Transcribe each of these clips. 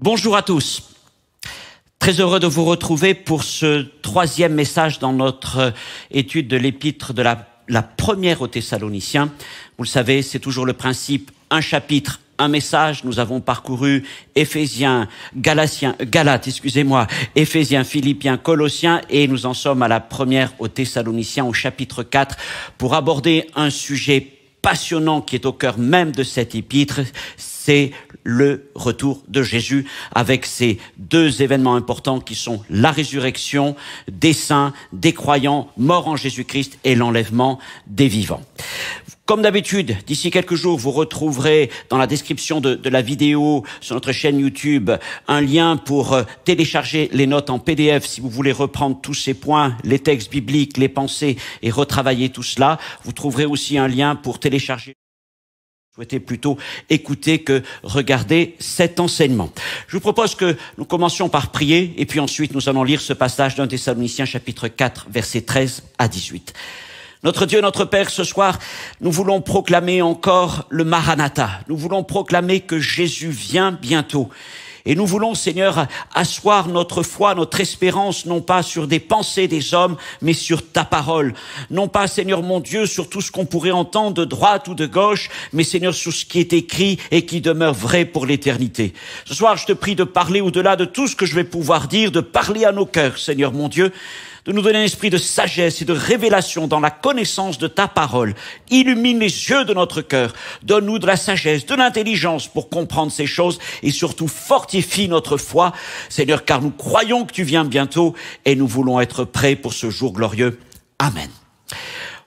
Bonjour à tous. Très heureux de vous retrouver pour ce troisième message dans notre étude de l'épître de la première aux Thessaloniciens. Vous le savez, c'est toujours le principe, un chapitre, un message. Nous avons parcouru Éphésiens, Galates, Éphésiens, Philippiens, Colossiens, et nous en sommes à la première aux Thessaloniciens, au chapitre 4, pour aborder un sujet passionnant qui est au cœur même de cet épître, c'est le retour de Jésus avec ces deux événements importants qui sont la résurrection des saints, des croyants morts en Jésus-Christ et l'enlèvement des vivants. Comme d'habitude, d'ici quelques jours, vous retrouverez dans la description de la vidéo sur notre chaîne YouTube un lien pour télécharger les notes en PDF si vous voulez reprendre tous ces points, les textes bibliques, les pensées et retravailler tout cela. Vous trouverez aussi un lien pour télécharger. Je souhaitais plutôt écouter que regarder cet enseignement. Je vous propose que nous commencions par prier et puis ensuite nous allons lire ce passage d'un Thessaloniciens chapitre 4 versets 13 à 18. Notre Dieu, notre Père, ce soir, nous voulons proclamer encore le Maranatha. Nous voulons proclamer que Jésus vient bientôt. Et nous voulons, Seigneur, asseoir notre foi, notre espérance, non pas sur des pensées des hommes, mais sur ta parole. Non pas, Seigneur mon Dieu, sur tout ce qu'on pourrait entendre de droite ou de gauche, mais Seigneur, sur ce qui est écrit et qui demeure vrai pour l'éternité. Ce soir, je te prie de parler au-delà de tout ce que je vais pouvoir dire, de parler à nos cœurs, Seigneur mon Dieu, de nous donner un esprit de sagesse et de révélation dans la connaissance de ta parole. Illumine les yeux de notre cœur. Donne-nous de la sagesse, de l'intelligence pour comprendre ces choses et surtout fortifie notre foi, Seigneur, car nous croyons que tu viens bientôt et nous voulons être prêts pour ce jour glorieux. Amen.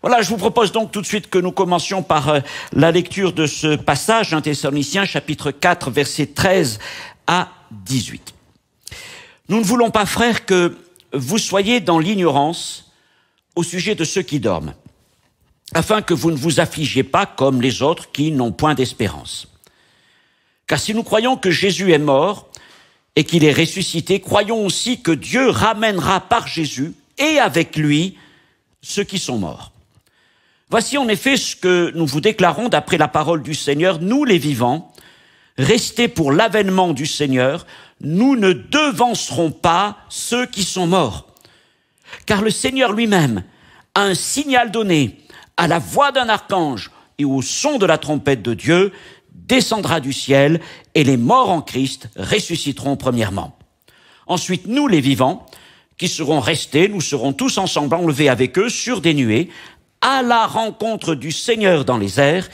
Voilà, je vous propose donc tout de suite que nous commencions par la lecture de ce passage, 1 Thessaloniciens, chapitre 4, versets 13 à 18. Nous ne voulons pas, frères, que vous soyez dans l'ignorance au sujet de ceux qui dorment, afin que vous ne vous affligiez pas comme les autres qui n'ont point d'espérance. Car si nous croyons que Jésus est mort et qu'il est ressuscité, croyons aussi que Dieu ramènera par Jésus et avec lui ceux qui sont morts. Voici en effet ce que nous vous déclarons d'après la parole du Seigneur, nous les vivants, restés pour l'avènement du Seigneur, nous ne devancerons pas ceux qui sont morts. Car le Seigneur lui-même a un signal donné à la voix d'un archange et au son de la trompette de Dieu, descendra du ciel et les morts en Christ ressusciteront premièrement. Ensuite, nous les vivants, qui serons restés, nous serons tous ensemble enlevés avec eux sur des nuées, à la rencontre du Seigneur dans les airs,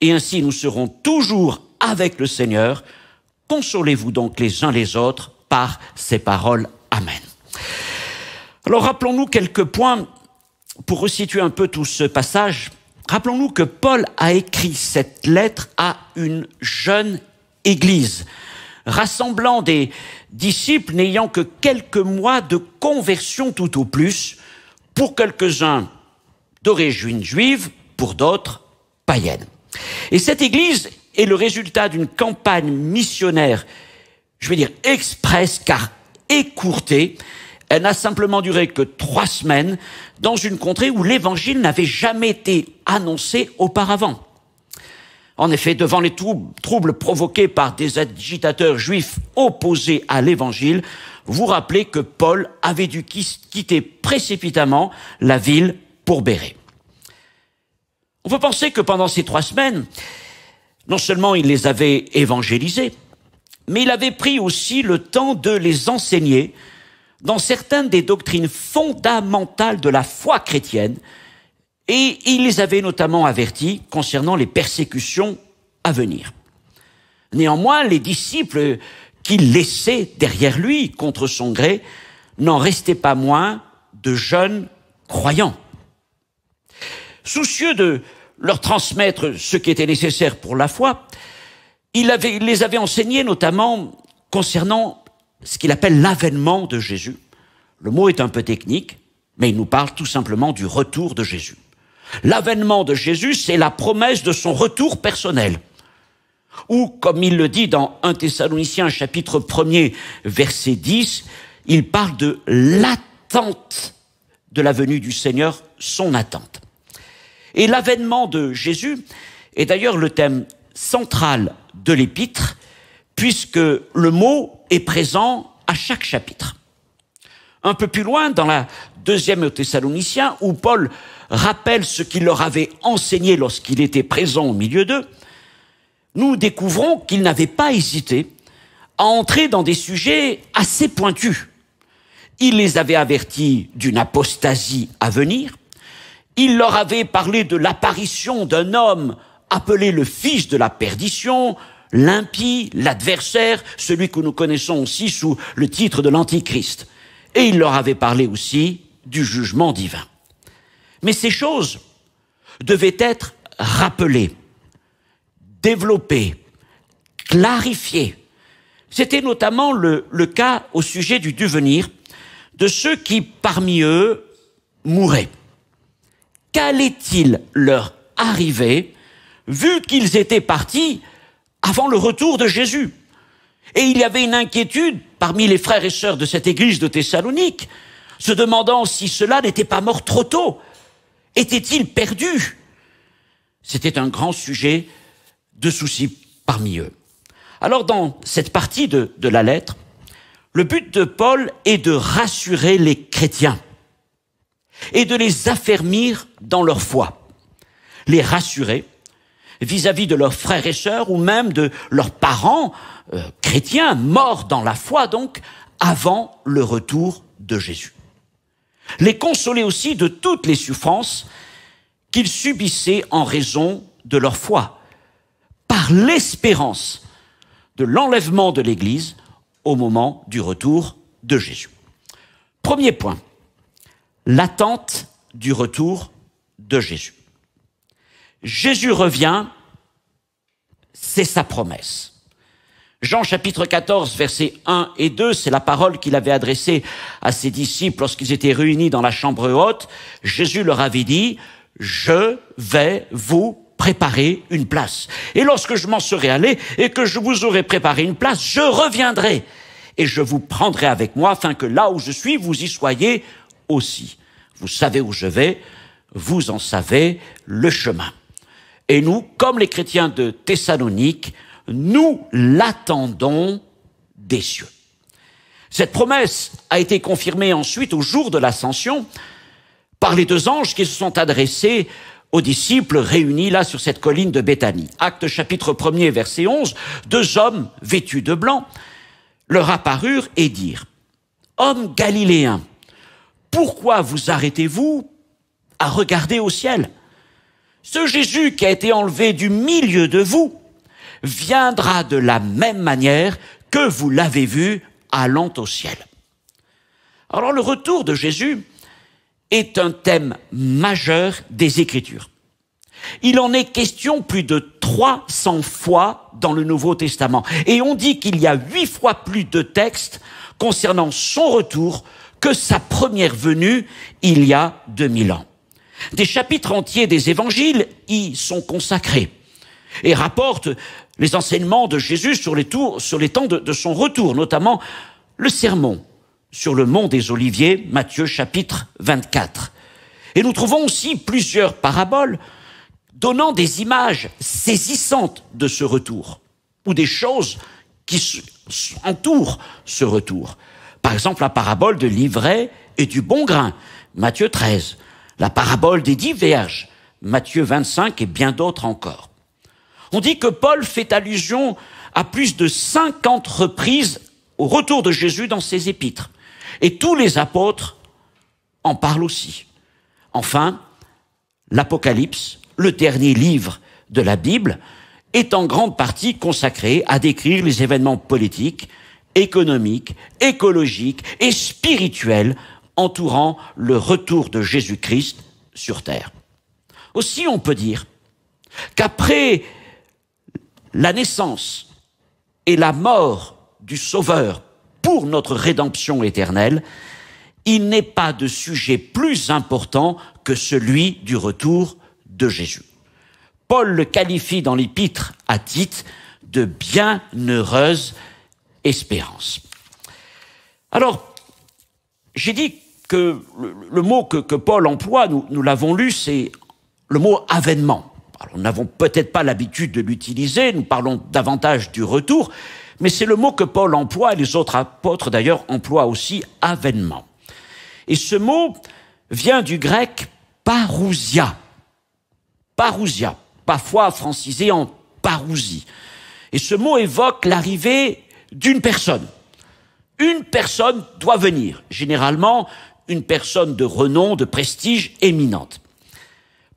et ainsi nous serons toujours avec le Seigneur. Consolez-vous donc les uns les autres par ces paroles. Amen. Alors rappelons-nous quelques points pour resituer un peu tout ce passage. Rappelons-nous que Paul a écrit cette lettre à une jeune église, rassemblant des disciples n'ayant que quelques mois de conversion tout au plus, pour quelques-uns d'origine juive, pour d'autres païennes. Et cette église est le résultat d'une campagne missionnaire, je vais dire express car écourtée. Elle n'a simplement duré que 3 semaines dans une contrée où l'évangile n'avait jamais été annoncé auparavant. En effet, devant les troubles provoqués par des agitateurs juifs opposés à l'évangile, vous rappelez que Paul avait dû quitter précipitamment la ville pour Bérée. On peut penser que pendant ces 3 semaines, non seulement il les avait évangélisés, mais il avait pris aussi le temps de les enseigner dans certaines des doctrines fondamentales de la foi chrétienne, et il les avait notamment avertis concernant les persécutions à venir. Néanmoins, les disciples qu'il laissait derrière lui contre son gré n'en restaient pas moins de jeunes croyants. Soucieux de leur transmettre ce qui était nécessaire pour la foi, il les avait enseignés notamment concernant ce qu'il appelle l'avènement de Jésus. Le mot est un peu technique, mais il nous parle tout simplement du retour de Jésus. L'avènement de Jésus, c'est la promesse de son retour personnel. Ou, comme il le dit dans 1 Thessaloniciens chapitre 1er, verset 10, il parle de l'attente de la venue du Seigneur, son attente. Et l'avènement de Jésus est d'ailleurs le thème central de l'épître, puisque le mot est présent à chaque chapitre. Un peu plus loin, dans la deuxième aux Thessaloniciens, où Paul rappelle ce qu'il leur avait enseigné lorsqu'il était présent au milieu d'eux, nous découvrons qu'il n'avait pas hésité à entrer dans des sujets assez pointus. Il les avait avertis d'une apostasie à venir. Il leur avait parlé de l'apparition d'un homme appelé le fils de la perdition, l'impie, l'adversaire, celui que nous connaissons aussi sous le titre de l'Antichrist. Et il leur avait parlé aussi du jugement divin. Mais ces choses devaient être rappelées, développées, clarifiées. C'était notamment le cas au sujet du devenir de ceux qui, parmi eux, mouraient. Qu'allait-il leur arriver, vu qu'ils étaient partis avant le retour de Jésus? Et il y avait une inquiétude parmi les frères et sœurs de cette église de Thessalonique, se demandant si cela n'était pas mort trop tôt. Était-il perdu? C'était un grand sujet de souci parmi eux. Alors, dans cette partie de la lettre, le but de Paul est de rassurer les chrétiens et de les affermir dans leur foi. Les rassurer vis-à-vis de leurs frères et sœurs ou même de leurs parents chrétiens, morts dans la foi donc, avant le retour de Jésus. Les consoler aussi de toutes les souffrances qu'ils subissaient en raison de leur foi, par l'espérance de l'enlèvement de l'Église au moment du retour de Jésus. Premier point, l'attente du retour de Jésus. Jésus revient, c'est sa promesse. Jean chapitre 14, versets 1 et 2, c'est la parole qu'il avait adressée à ses disciples lorsqu'ils étaient réunis dans la chambre haute. Jésus leur avait dit, « Je vais vous préparer une place. Et lorsque je m'en serai allé et que je vous aurai préparé une place, je reviendrai et je vous prendrai avec moi afin que là où je suis, vous y soyez aussi. Vous savez où je vais, vous en savez le chemin. » Et nous, comme les chrétiens de Thessalonique, nous l'attendons des cieux. Cette promesse a été confirmée ensuite au jour de l'ascension par les deux anges qui se sont adressés aux disciples réunis là sur cette colline de Béthanie. Acte chapitre 1er, verset 11, deux hommes vêtus de blanc leur apparurent et dirent « Hommes galiléens, pourquoi vous arrêtez-vous à regarder au ciel ? Ce Jésus qui a été enlevé du milieu de vous viendra de la même manière que vous l'avez vu allant au ciel. » Alors le retour de Jésus est un thème majeur des Écritures. Il en est question plus de 300 fois dans le Nouveau Testament. Et on dit qu'il y a 8 fois plus de textes concernant son retour que sa première venue il y a 2000 ans. Des chapitres entiers des évangiles y sont consacrés et rapportent les enseignements de Jésus sur les temps de son retour, notamment le sermon sur le mont des Oliviers, Matthieu chapitre 24. Et nous trouvons aussi plusieurs paraboles donnant des images saisissantes de ce retour, ou des choses qui entourent ce retour. Par exemple, la parabole de l'ivraie et du bon grain, Matthieu 13, la parabole des 10 vierges, Matthieu 25 et bien d'autres encore. On dit que Paul fait allusion à plus de 50 reprises au retour de Jésus dans ses épîtres. Et tous les apôtres en parlent aussi. Enfin, l'Apocalypse, le dernier livre de la Bible, est en grande partie consacré à décrire les événements politiques, économiques, écologiques et spirituels entourant le retour de Jésus-Christ sur terre. Aussi, on peut dire qu'après la naissance et la mort du Sauveur pour notre rédemption éternelle, il n'est pas de sujet plus important que celui du retour de Jésus. Paul le qualifie dans l'épître à Tite de bienheureuse espérance. Alors, j'ai dit que le mot que Paul emploie, nous l'avons lu, c'est le mot avènement. Alors, nous n'avons peut-être pas l'habitude de l'utiliser, nous parlons davantage du retour, Mais c'est le mot que Paul emploie, et les autres apôtres d'ailleurs emploient aussi, avènement. Et ce mot vient du grec parousia. Parousia, parfois francisé en parousie. Et ce mot évoque l'arrivée d'une personne. Une personne doit venir, généralement une personne de renom, de prestige éminente.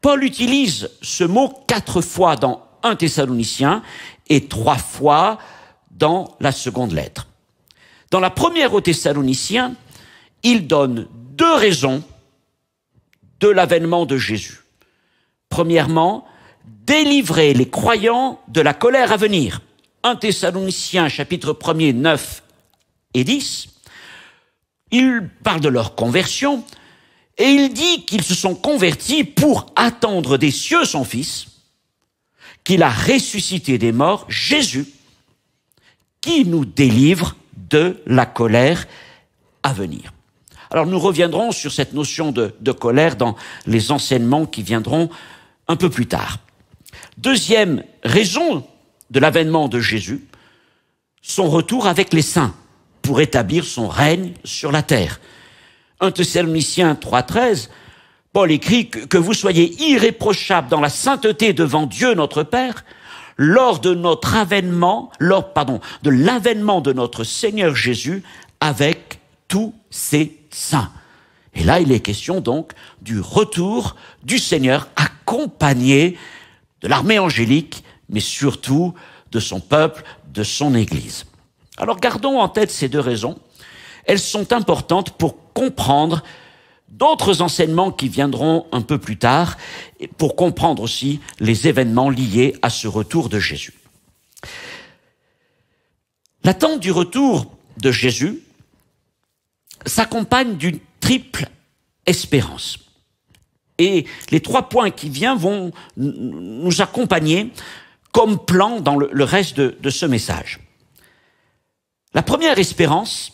Paul utilise ce mot 4 fois dans 1 Thessaloniciens et 3 fois dans la seconde lettre. Dans la première aux Thessaloniciens, il donne 2 raisons de l'avènement de Jésus. Premièrement, délivrer les croyants de la colère à venir. 1 Thessaloniciens, chapitre 1er, 9 et 10. Il parle de leur conversion et il dit qu'ils se sont convertis pour attendre des cieux son Fils, qu'il a ressuscité des morts, Jésus, qui nous délivre de la colère à venir. Alors nous reviendrons sur cette notion de colère dans les enseignements qui viendront un peu plus tard. Deuxième raison de l'avènement de Jésus, son retour avec les saints pour établir son règne sur la terre. 1 Thessaloniciens 3,13, Paul écrit que vous soyez irréprochables dans la sainteté devant Dieu notre Père, lors de notre avènement, de l'avènement de notre Seigneur Jésus avec tous ses saints. Et là, il est question donc du retour du Seigneur accompagné de l'armée angélique, mais surtout de son peuple, de son Église. Alors gardons en tête ces 2 raisons. Elles sont importantes pour comprendre d'autres enseignements qui viendront un peu plus tard, et pour comprendre aussi les événements liés à ce retour de Jésus. L'attente du retour de Jésus s'accompagne d'une triple espérance. Et les 3 points qui viennent vont nous accompagner comme plan dans le reste de ce message. La première espérance,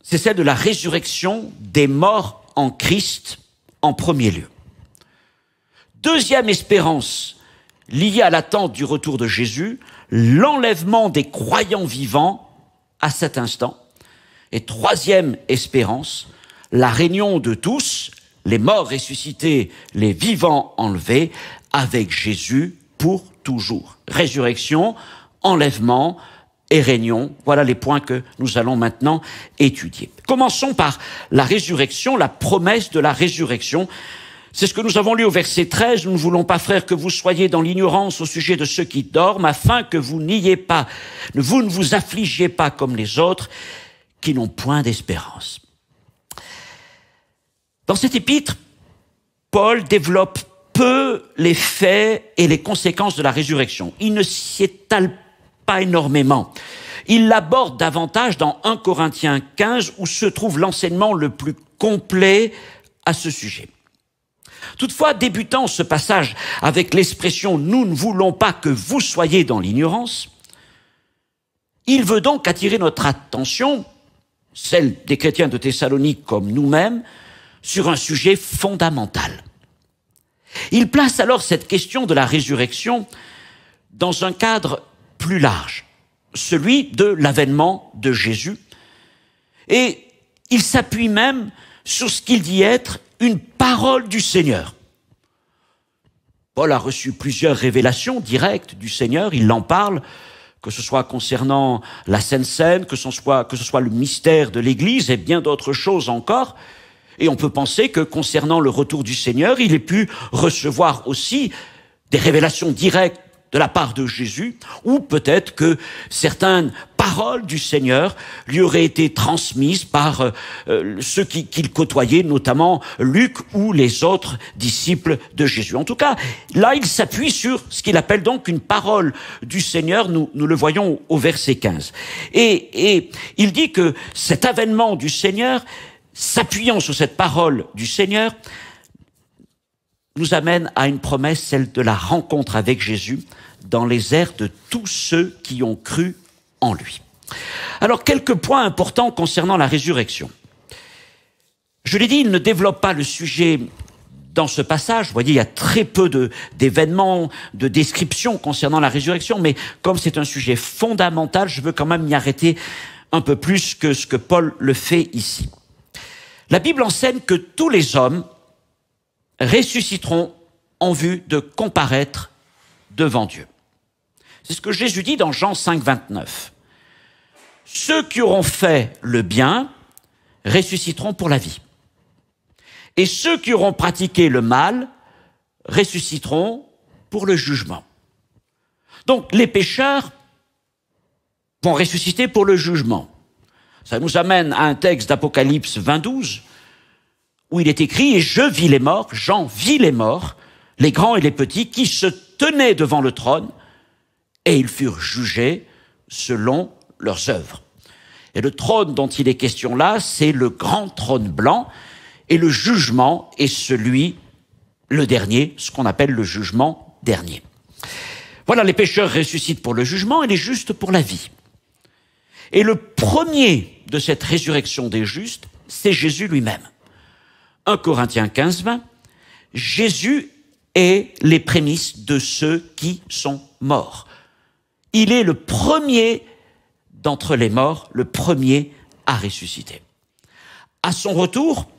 c'est celle de la résurrection des morts en Christ en premier lieu. Deuxième espérance liée à l'attente du retour de Jésus, l'enlèvement des croyants vivants à cet instant. Et troisième espérance, la réunion de tous, les morts ressuscités, les vivants enlevés, avec Jésus pour toujours. Résurrection, enlèvement et réunion, voilà les points que nous allons maintenant étudier. Commençons par la résurrection, la promesse de la résurrection. C'est ce que nous avons lu au verset 13. Nous ne voulons pas, frères, que vous soyez dans l'ignorance au sujet de ceux qui dorment, afin que vous ne vous affligiez pas comme les autres, qui n'ont point d'espérance. Dans cet épître, Paul développe peu les faits et les conséquences de la résurrection. Il ne s'y étale pas énormément. Il l'aborde davantage dans 1 Corinthiens 15, où se trouve l'enseignement le plus complet à ce sujet. Toutefois, débutant ce passage avec l'expression « nous ne voulons pas que vous soyez dans l'ignorance », il veut donc attirer notre attention, celle des chrétiens de Thessalonique comme nous-mêmes, sur un sujet fondamental. Il place alors cette question de la résurrection dans un cadre plus large, celui de l'avènement de Jésus, et il s'appuie même sur ce qu'il dit être une parole du Seigneur. Paul a reçu plusieurs révélations directes du Seigneur, il en parle, que ce soit concernant la Sainte Seine, que ce soit le mystère de l'Église et bien d'autres choses encore. Et on peut penser que concernant le retour du Seigneur, il ait pu recevoir aussi des révélations directes de la part de Jésus, ou peut-être que certaines paroles du Seigneur lui auraient été transmises par ceux qu'il côtoyait, notamment Luc ou les autres disciples de Jésus. En tout cas, là, il s'appuie sur ce qu'il appelle donc une parole du Seigneur, nous le voyons au verset 15. Et il dit que cet avènement du Seigneur, s'appuyant sur cette parole du Seigneur, nous amène à une promesse, celle de la rencontre avec Jésus dans les airs de tous ceux qui ont cru en lui. Alors, quelques points importants concernant la résurrection. Je l'ai dit, il ne développe pas le sujet dans ce passage. Vous voyez, il y a très peu d'événements, de descriptions concernant la résurrection, mais comme c'est un sujet fondamental, je veux quand même m'y arrêter un peu plus que ce que Paul le fait ici. La Bible enseigne que tous les hommes ressusciteront en vue de comparaître devant Dieu. C'est ce que Jésus dit dans Jean 5, 29. Ceux qui auront fait le bien ressusciteront pour la vie. Et ceux qui auront pratiqué le mal ressusciteront pour le jugement. Donc les pécheurs vont ressusciter pour le jugement. Ça nous amène à un texte d'Apocalypse 20:12, où il est écrit « Et je vis les morts, Jean vit les morts, les grands et les petits, qui se tenaient devant le trône, et ils furent jugés selon leurs œuvres. » Et le trône dont il est question là, c'est le grand trône blanc, et le jugement est celui, le dernier, ce qu'on appelle le jugement dernier. Voilà, les pécheurs ressuscitent pour le jugement et les justes pour la vie. Et le premier de cette résurrection des justes, c'est Jésus lui-même. 1 Corinthiens 15, 20, Jésus est les prémices de ceux qui sont morts. Il est le premier d'entre les morts, le premier à ressusciter. À son retour,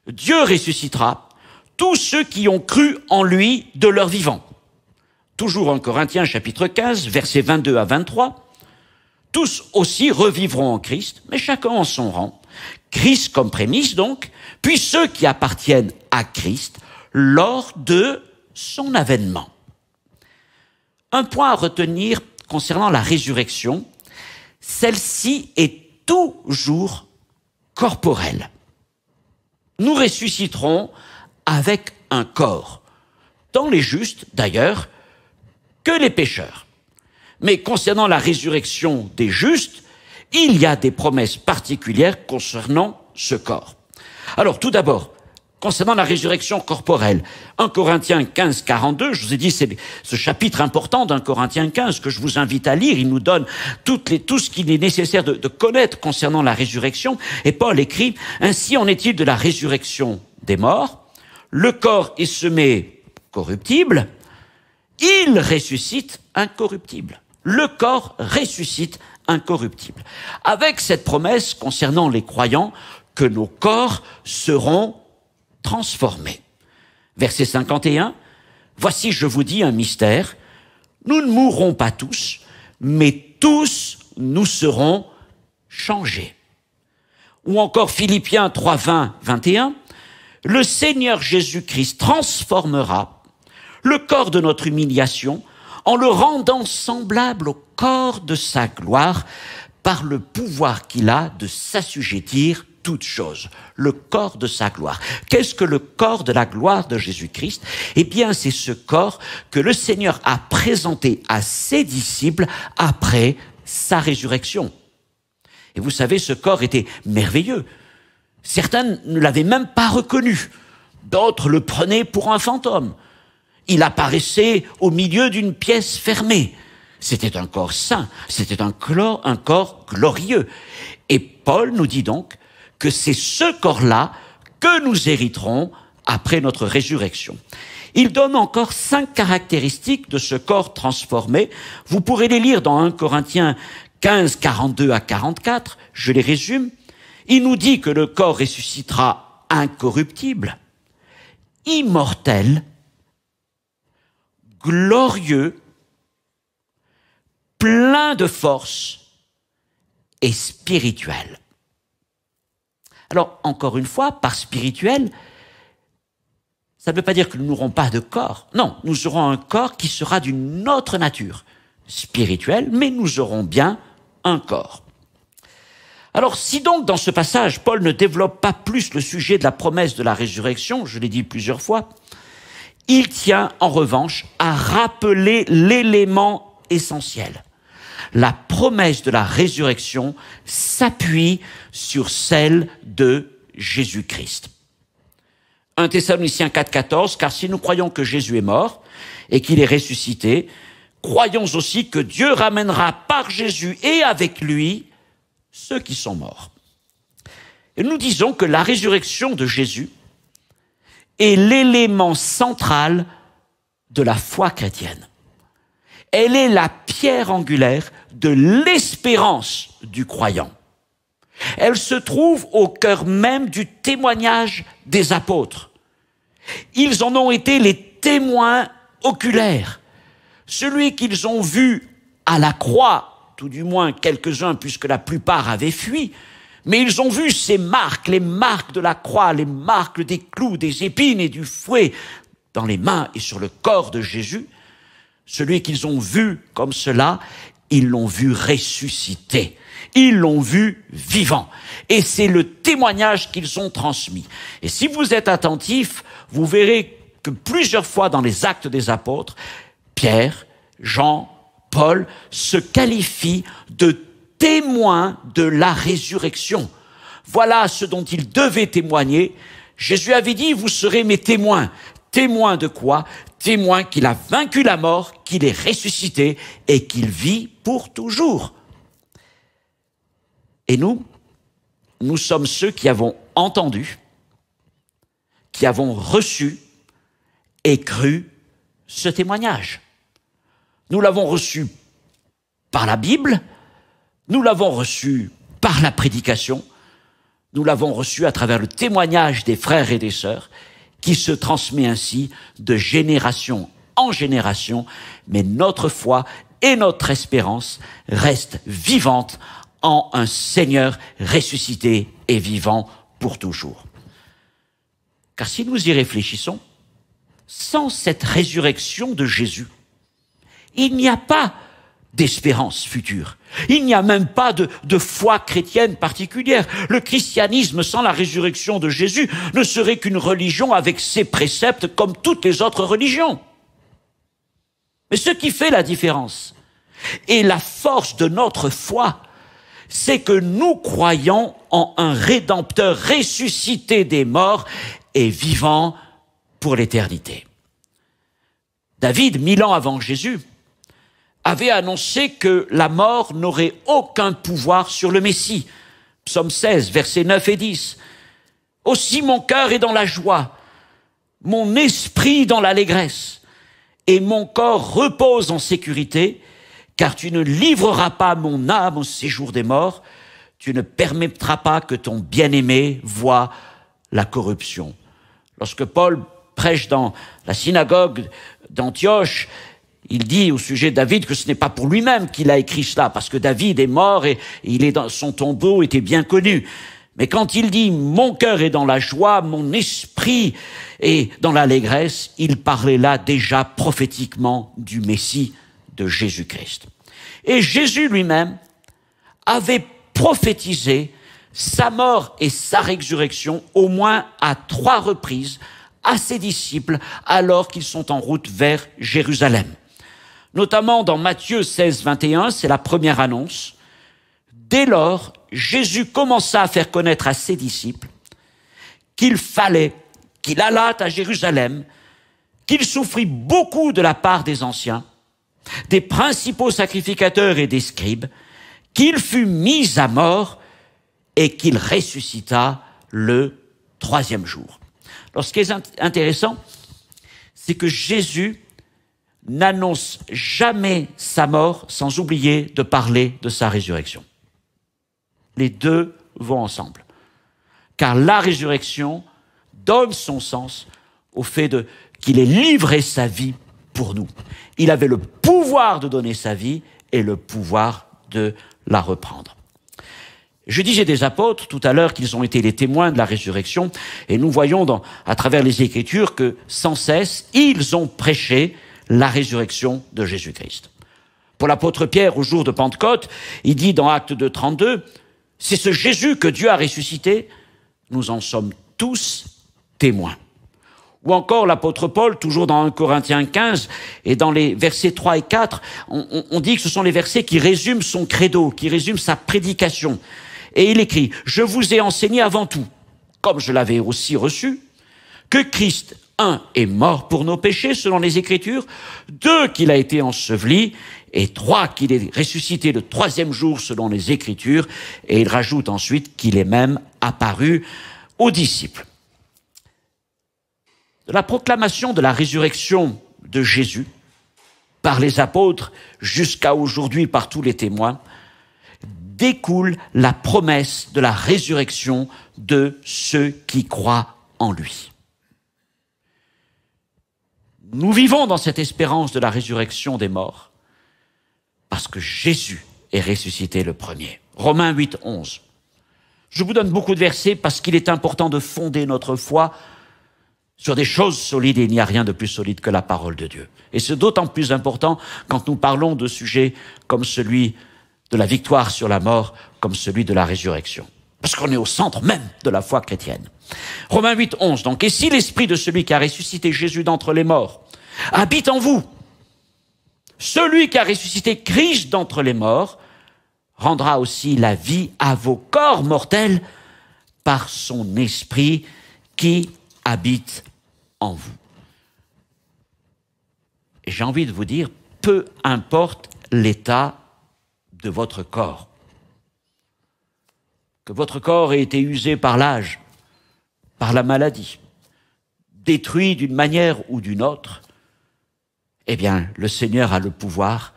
Dieu ressuscitera tous ceux qui ont cru en lui de leur vivant. Toujours en Corinthiens chapitre 15, versets 22 à 23, tous aussi revivront en Christ, mais chacun en son rang. Christ comme prémisse donc, puis ceux qui appartiennent à Christ lors de son avènement. Un point à retenir concernant la résurrection, celle-ci est toujours corporelle. Nous ressusciterons avec un corps, tant les justes d'ailleurs que les pécheurs. Mais concernant la résurrection des justes, il y a des promesses particulières concernant ce corps. Alors tout d'abord, concernant la résurrection corporelle, 1 Corinthiens 15, 42, je vous ai dit, c'est ce chapitre important d'1 Corinthiens 15 que je vous invite à lire. Il nous donne tout ce qu'il est nécessaire de connaître concernant la résurrection. Et Paul écrit, « Ainsi en est-il de la résurrection des morts. Le corps est semé corruptible, il ressuscite incorruptible. » Le corps ressuscite incorruptible. Avec cette promesse concernant les croyants, que nos corps seront transformés. Verset 51, « Voici, je vous dis un mystère, nous ne mourrons pas tous, mais tous nous serons changés. » Ou encore Philippiens 3, 20, 21, « Le Seigneur Jésus-Christ transformera le corps de notre humiliation en le rendant semblable au corps de sa gloire par le pouvoir qu'il a de s'assujettir toutes choses. » Le corps de sa gloire. Qu'est-ce que le corps de la gloire de Jésus-Christ? Eh bien, c'est ce corps que le Seigneur a présenté à ses disciples après sa résurrection. Et vous savez, ce corps était merveilleux. Certains ne l'avaient même pas reconnu. D'autres le prenaient pour un fantôme. Il apparaissait au milieu d'une pièce fermée. C'était un corps saint, c'était un corps glorieux. Et Paul nous dit donc que c'est ce corps-là que nous hériterons après notre résurrection. Il donne encore 5 caractéristiques de ce corps transformé. Vous pourrez les lire dans 1 Corinthiens 15, 42 à 44. Je les résume. Il nous dit que le corps ressuscitera incorruptible, immortel, glorieux, plein de force et spirituel. Alors, encore une fois, par spirituel, ça ne veut pas dire que nous n'aurons pas de corps. Non, nous aurons un corps qui sera d'une autre nature, spirituelle, mais nous aurons bien un corps. Alors, si donc dans ce passage, Paul ne développe pas plus le sujet de la promesse de la résurrection, je l'ai dit plusieurs fois, il tient en revanche à rappeler l'élément essentiel. La promesse de la résurrection s'appuie sur celle de Jésus-Christ. 1 Thessaloniciens 4, 14, « Car si nous croyons que Jésus est mort et qu'il est ressuscité, croyons aussi que Dieu ramènera par Jésus et avec lui ceux qui sont morts. » Et nous disons que la résurrection de Jésus est l'élément central de la foi chrétienne. Elle est la pierre angulaire de l'espérance du croyant. Elle se trouve au cœur même du témoignage des apôtres. Ils en ont été les témoins oculaires. Celui qu'ils ont vu à la croix, tout du moins quelques-uns puisque la plupart avaient fui, mais ils ont vu ces marques, les marques de la croix, les marques des clous, des épines et du fouet dans les mains et sur le corps de Jésus. Celui qu'ils ont vu comme cela, ils l'ont vu ressuscité. Ils l'ont vu vivant. Et c'est le témoignage qu'ils ont transmis. Et si vous êtes attentifs, vous verrez que plusieurs fois dans les Actes des Apôtres, Pierre, Jean, Paul se qualifient de témoins de la résurrection. Voilà ce dont ils devaient témoigner. Jésus avait dit, vous serez mes témoins. Témoins de quoi? Témoins qu'il a vaincu la mort, qu'il est ressuscité et qu'il vit pour toujours. Et nous sommes ceux qui avons entendu, qui avons reçu et cru ce témoignage. Nous l'avons reçu par la Bible, nous l'avons reçu par la prédication, nous l'avons reçu à travers le témoignage des frères et des sœurs, qui se transmet ainsi de génération en génération, mais notre foi et notre espérance restent vivantes en un Seigneur ressuscité et vivant pour toujours. Car si nous y réfléchissons, sans cette résurrection de Jésus, il n'y a pas d'espérance future. Il n'y a même pas de foi chrétienne particulière. Le christianisme sans la résurrection de Jésus ne serait qu'une religion avec ses préceptes comme toutes les autres religions. Mais ce qui fait la différence et la force de notre foi, c'est que nous croyons en un Rédempteur ressuscité des morts et vivant pour l'éternité. David, 1000 ans avant Jésus, avait annoncé que la mort n'aurait aucun pouvoir sur le Messie. Psaume 16, versets 9 et 10. « Aussi mon cœur est dans la joie, mon esprit dans l'allégresse, et mon corps repose en sécurité, car tu ne livreras pas mon âme au séjour des morts, tu ne permettras pas que ton bien-aimé voie la corruption. » Lorsque Paul prêche dans la synagogue d'Antioche, il dit au sujet de David que ce n'est pas pour lui-même qu'il a écrit cela, parce que David est mort et son tombeau était bien connu. Mais quand il dit « mon cœur est dans la joie, mon esprit est dans l'allégresse », il parlait là déjà prophétiquement du Messie de Jésus-Christ. Et Jésus lui-même avait prophétisé sa mort et sa résurrection au moins à 3 reprises à ses disciples alors qu'ils sont en route vers Jérusalem. Notamment dans Matthieu 16, 21, c'est la première annonce. Dès lors, Jésus commença à faire connaître à ses disciples qu'il fallait qu'il allât à Jérusalem, qu'il souffrit beaucoup de la part des anciens, des principaux sacrificateurs et des scribes, qu'il fut mis à mort et qu'il ressuscita le 3e jour. Alors, ce qui est intéressant, c'est que Jésus n'annonce jamais sa mort sans oublier de parler de sa résurrection. Les deux vont ensemble. Car la résurrection donne son sens au fait qu'il ait livré sa vie pour nous. Il avait le pouvoir de donner sa vie et le pouvoir de la reprendre. Je disais des apôtres tout à l'heure qu'ils ont été les témoins de la résurrection et nous voyons à travers les Écritures que sans cesse, ils ont prêché la résurrection de Jésus-Christ. Pour l'apôtre Pierre, au jour de Pentecôte, il dit dans Actes 2, 32, « C'est ce Jésus que Dieu a ressuscité, nous en sommes tous témoins. » Ou encore l'apôtre Paul, toujours dans 1 Corinthiens 15, et dans les versets 3 et 4, on dit que ce sont les versets qui résument son credo, qui résument sa prédication. Et il écrit, « Je vous ai enseigné avant tout, comme je l'avais aussi reçu, que Christ, 1, est mort pour nos péchés, selon les Écritures, 2, qu'il a été enseveli, et 3, qu'il est ressuscité le 3e jour, selon les Écritures, et il rajoute ensuite qu'il est même apparu aux disciples. » de la proclamation de la résurrection de Jésus par les apôtres jusqu'à aujourd'hui par tous les témoins, découle la promesse de la résurrection de ceux qui croient en lui. Nous vivons dans cette espérance de la résurrection des morts parce que Jésus est ressuscité le premier. Romains 8, 11. Je vous donne beaucoup de versets parce qu'il est important de fonder notre foi sur des choses solides et il n'y a rien de plus solide que la parole de Dieu. Et c'est d'autant plus important quand nous parlons de sujets comme celui de la victoire sur la mort, comme celui de la résurrection. Parce qu'on est au centre même de la foi chrétienne. Romains 8, 11. Donc, et si l'esprit de celui qui a ressuscité Jésus d'entre les morts habite en vous, celui qui a ressuscité Christ d'entre les morts rendra aussi la vie à vos corps mortels par son esprit qui habite en vous. Et j'ai envie de vous dire, peu importe l'état de votre corps, que votre corps ait été usé par l'âge, par la maladie, détruit d'une manière ou d'une autre, eh bien, le Seigneur a le pouvoir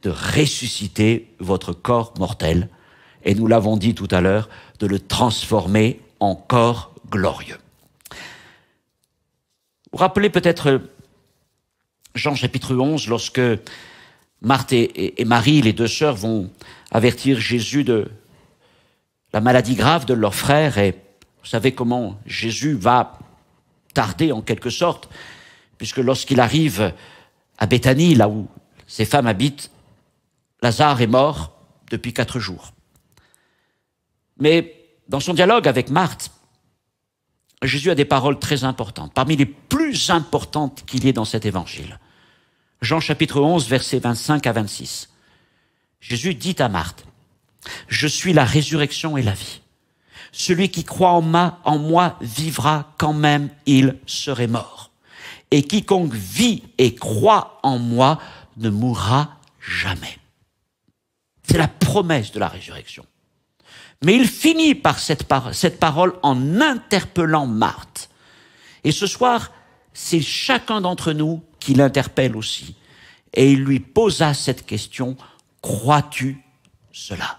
de ressusciter votre corps mortel, et nous l'avons dit tout à l'heure, de le transformer en corps glorieux. Vous vous rappelez peut-être Jean chapitre 11, lorsque Marthe et Marie, les deux sœurs, vont avertir Jésus de la maladie grave de leur frère, et vous savez comment Jésus va tarder en quelque sorte, puisque lorsqu'il arrive à Béthanie, là où ces femmes habitent, Lazare est mort depuis 4 jours. Mais dans son dialogue avec Marthe, Jésus a des paroles très importantes, parmi les plus importantes qu'il y ait dans cet évangile. Jean chapitre 11, versets 25 à 26. Jésus dit à Marthe, « Je suis la résurrection et la vie. Celui qui croit en moi vivra quand même il serait mort. Et quiconque vit et croit en moi ne mourra jamais. » C'est la promesse de la résurrection. Mais il finit par cette parole en interpellant Marthe. Et ce soir, c'est chacun d'entre nous qui l'interpelle aussi. Et il lui posa cette question, « Crois-tu cela ?»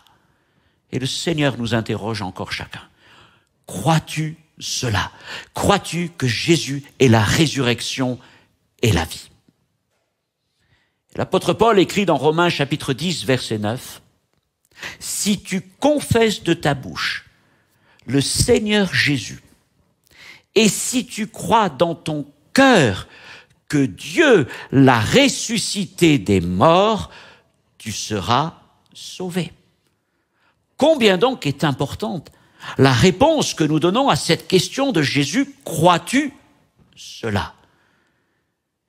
Et le Seigneur nous interroge encore chacun. « Crois-tu cela? Crois-tu que Jésus est la résurrection et la vie ?» L'apôtre Paul écrit dans Romains chapitre 10, verset 9, « Si tu confesses de ta bouche le Seigneur Jésus, et si tu crois dans ton cœur que Dieu l'a ressuscité des morts, tu seras sauvé. » Combien donc est importante la réponse que nous donnons à cette question de Jésus, « Crois-tu cela ?»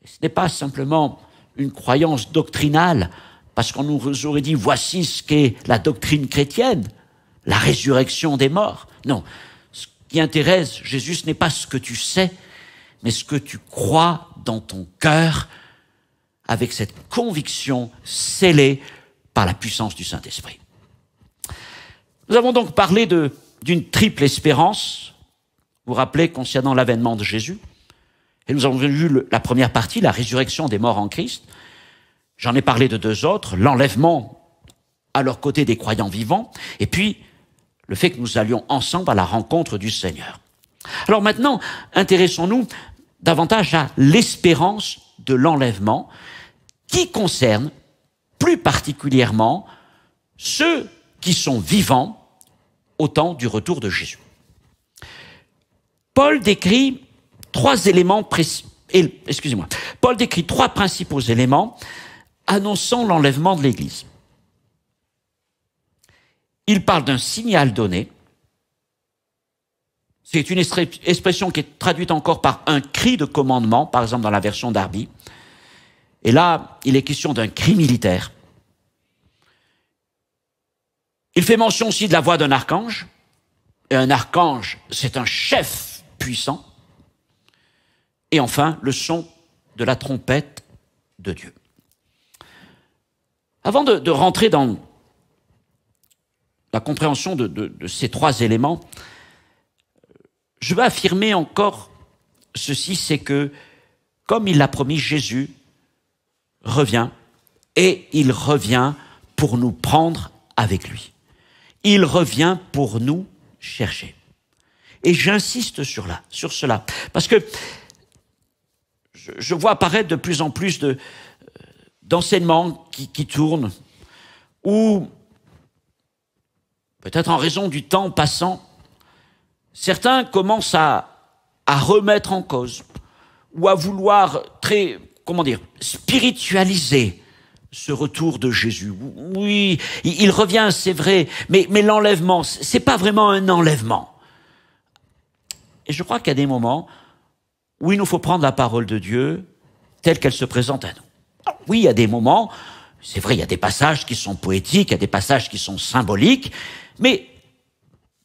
Ce n'est pas simplement une croyance doctrinale, parce qu'on nous aurait dit, voici ce qu'est la doctrine chrétienne, la résurrection des morts. Non, ce qui intéresse Jésus, ce n'est pas ce que tu sais, mais ce que tu crois dans ton cœur, avec cette conviction scellée par la puissance du Saint-Esprit. Nous avons donc parlé d'une triple espérance, vous vous rappelez, concernant l'avènement de Jésus. Et nous avons vu la première partie, la résurrection des morts en Christ. J'en ai parlé de 2 autres, l'enlèvement à leur côté des croyants vivants, et puis le fait que nous allions ensemble à la rencontre du Seigneur. Alors maintenant, intéressons-nous davantage à l'espérance de l'enlèvement, qui concerne plus particulièrement ceux qui sont vivants au temps du retour de Jésus. Paul décrit 3 principaux éléments annonçant l'enlèvement de l'Église. Il parle d'un signal donné. C'est une expression qui est traduite encore par un cri de commandement, par exemple dans la version Darby. Et là, il est question d'un cri militaire. Il fait mention aussi de la voix d'un archange. Et un archange, c'est un chef puissant. Et enfin, le son de la trompette de Dieu. Avant de rentrer dans la compréhension de ces 3 éléments, je veux affirmer encore ceci, c'est que, comme il l'a promis, Jésus revient, et il revient pour nous prendre avec lui. Il revient pour nous chercher. Et j'insiste sur cela, parce que je vois apparaître de plus en plus d'enseignements qui tournent, où, peut-être en raison du temps passant, certains commencent à remettre en cause, ou à vouloir spiritualiser ce retour de Jésus. Oui, il revient, c'est vrai, mais l'enlèvement, c'est pas vraiment un enlèvement. Et je crois qu'il y a des moments où il nous faut prendre la parole de Dieu telle qu'elle se présente à nous. Alors, oui, il y a des moments, c'est vrai, il y a des passages qui sont poétiques, il y a des passages qui sont symboliques, mais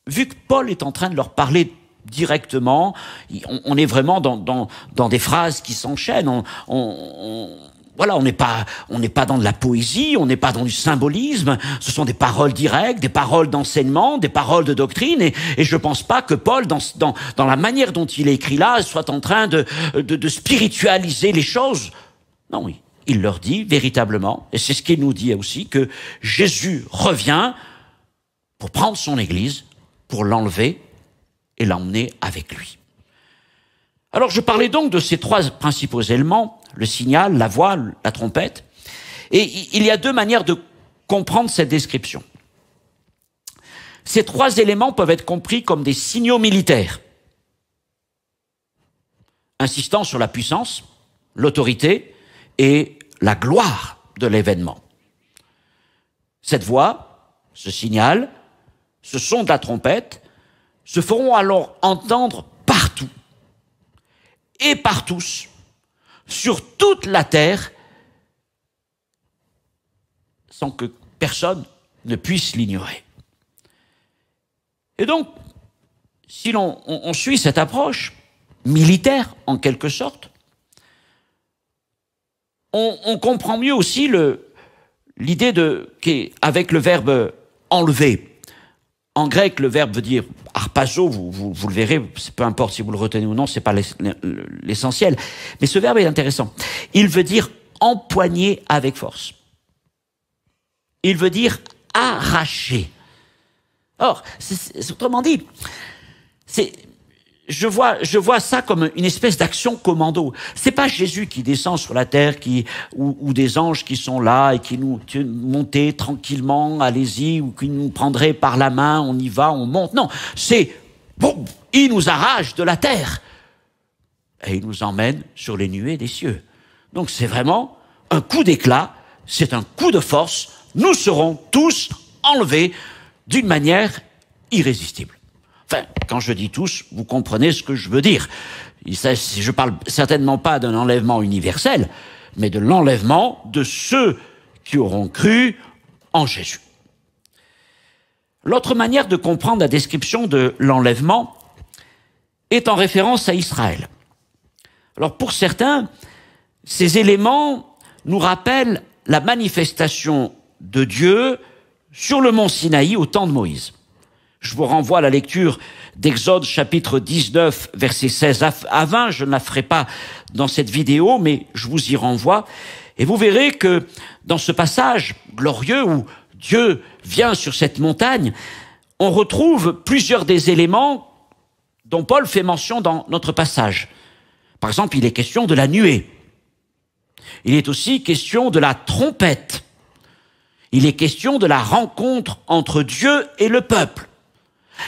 vu que Paul est en train de leur parler directement, on est vraiment dans des phrases qui s'enchaînent. Voilà, on n'est pas dans de la poésie, on n'est pas dans du symbolisme. Ce sont des paroles directes, des paroles d'enseignement, des paroles de doctrine. Et je pense pas que Paul, dans la manière dont il écrit là, soit en train de spiritualiser les choses. Non, oui, il leur dit véritablement, et c'est ce qu'il nous dit aussi, que Jésus revient pour prendre son Église, pour l'enlever et l'emmener avec lui. Alors je parlais donc de ces trois principaux éléments, le signal, la voix, la trompette, et il y a deux manières de comprendre cette description. Ces trois éléments peuvent être compris comme des signaux militaires, insistant sur la puissance, l'autorité et la gloire de l'événement. Cette voix, ce signal, ce son de la trompette, se feront alors entendre partout et par tous, sur toute la terre, sans que personne ne puisse l'ignorer. Et donc, si on suit cette approche militaire, en quelque sorte, on comprend mieux aussi l'idée avec le verbe « enlever ». En grec, le verbe veut dire harpazo, vous le verrez, peu importe si vous le retenez ou non, c'est pas l'essentiel. Mais ce verbe est intéressant. Il veut dire empoigner avec force. Il veut dire arracher. Or, autrement dit, je vois ça comme une espèce d'action commando. C'est pas Jésus qui descend sur la terre, ou des anges qui sont là et qui nous montez tranquillement, allez-y, ou qui nous prendraient par la main, on y va, on monte. Non, c'est bon, il nous arrache de la terre et il nous emmène sur les nuées des cieux. Donc c'est vraiment un coup d'éclat, c'est un coup de force. Nous serons tous enlevés d'une manière irrésistible. Enfin, quand je dis tous, vous comprenez ce que je veux dire. Je parle certainement pas d'un enlèvement universel, mais de l'enlèvement de ceux qui auront cru en Jésus. L'autre manière de comprendre la description de l'enlèvement est en référence à Israël. Alors pour certains, ces éléments nous rappellent la manifestation de Dieu sur le mont Sinaï au temps de Moïse. Je vous renvoie à la lecture d'Exode chapitre 19, versets 16 à 20. Je ne la ferai pas dans cette vidéo, mais je vous y renvoie. Et vous verrez que dans ce passage glorieux où Dieu vient sur cette montagne, on retrouve plusieurs des éléments dont Paul fait mention dans notre passage. Par exemple, il est question de la nuée. Il est aussi question de la trompette. Il est question de la rencontre entre Dieu et le peuple.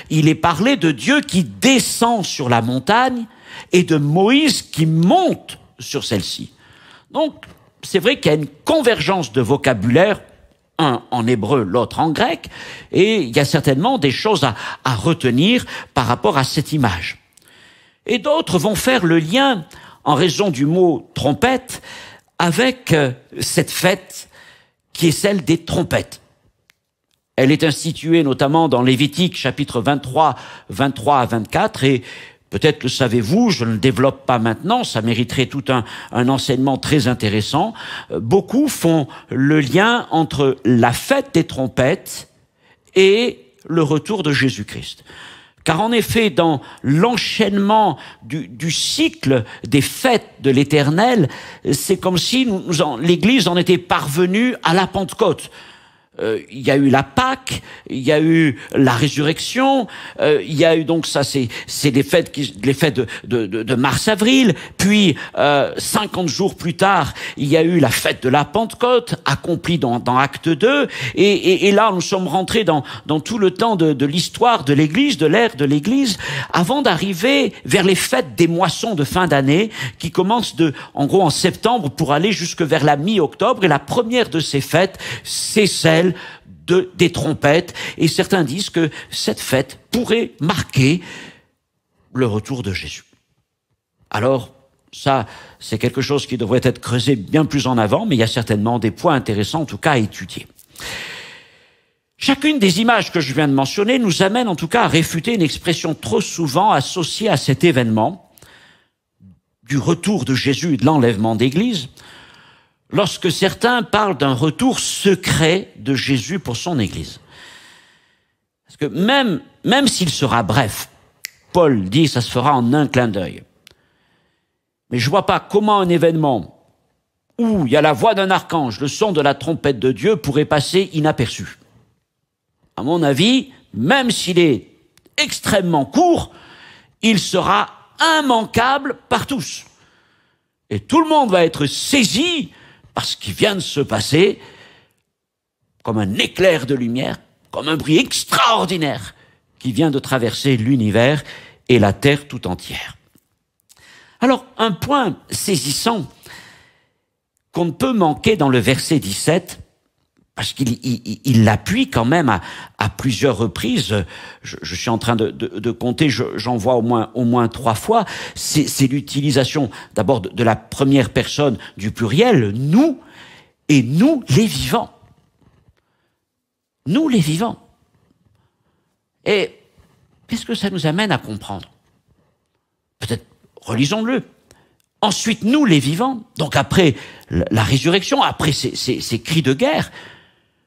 Il est parlé de Dieu qui descend sur la montagne et de Moïse qui monte sur celle-ci. Donc, c'est vrai qu'il y a une convergence de vocabulaire, un en hébreu, l'autre en grec, et il y a certainement des choses à retenir par rapport à cette image. Et d'autres vont faire le lien, en raison du mot trompette, avec cette fête qui est celle des trompettes. Elle est instituée notamment dans Lévitique chapitre 23 à 24 et peut-être le savez-vous, je ne le développe pas maintenant, ça mériterait tout un enseignement très intéressant. Beaucoup font le lien entre la fête des trompettes et le retour de Jésus-Christ. Car en effet, dans l'enchaînement du cycle des fêtes de l'Éternel, c'est comme si l'Église en était parvenue à la Pentecôte. Il y a eu la Pâque, il y a eu la résurrection, il y a eu donc ça, c'est les fêtes de mars-avril. Puis 50 jours plus tard, il y a eu la fête de la Pentecôte accomplie dans Acte 2. Et là, nous sommes rentrés dans tout le temps de l'histoire de l'Église, de l'ère de l'Église, avant d'arriver vers les fêtes des moissons de fin d'année, qui commencent en gros en septembre pour aller jusque vers la mi-octobre. Et la première de ces fêtes, c'est celle des trompettes, et certains disent que cette fête pourrait marquer le retour de Jésus. Alors, ça, c'est quelque chose qui devrait être creusé bien plus en avant, mais il y a certainement des points intéressants, en tout cas, à étudier. Chacune des images que je viens de mentionner nous amène en tout cas à réfuter une expression trop souvent associée à cet événement du retour de Jésus et de l'enlèvement d'Église, lorsque certains parlent d'un retour secret de Jésus pour son Église. Parce que même s'il sera bref, Paul dit ça se fera en un clin d'œil. Mais je vois pas comment un événement où il y a la voix d'un archange, le son de la trompette de Dieu pourrait passer inaperçu. À mon avis, même s'il est extrêmement court, il sera immanquable par tous. Et tout le monde va être saisi par ce qui vient de se passer, comme un éclair de lumière, comme un bruit extraordinaire qui vient de traverser l'univers et la terre tout entière. Alors, un point saisissant qu'on ne peut manquer dans le verset 17, parce qu'il l'appuie quand même à plusieurs reprises, je suis en train de compter, j'en vois au moins 3 fois, c'est l'utilisation d'abord de la première personne du pluriel, nous, et nous les vivants. Nous les vivants. Et qu'est-ce que ça nous amène à comprendre? Peut-être relisons-le. Ensuite, nous les vivants, donc après la résurrection, après ces cris de guerre,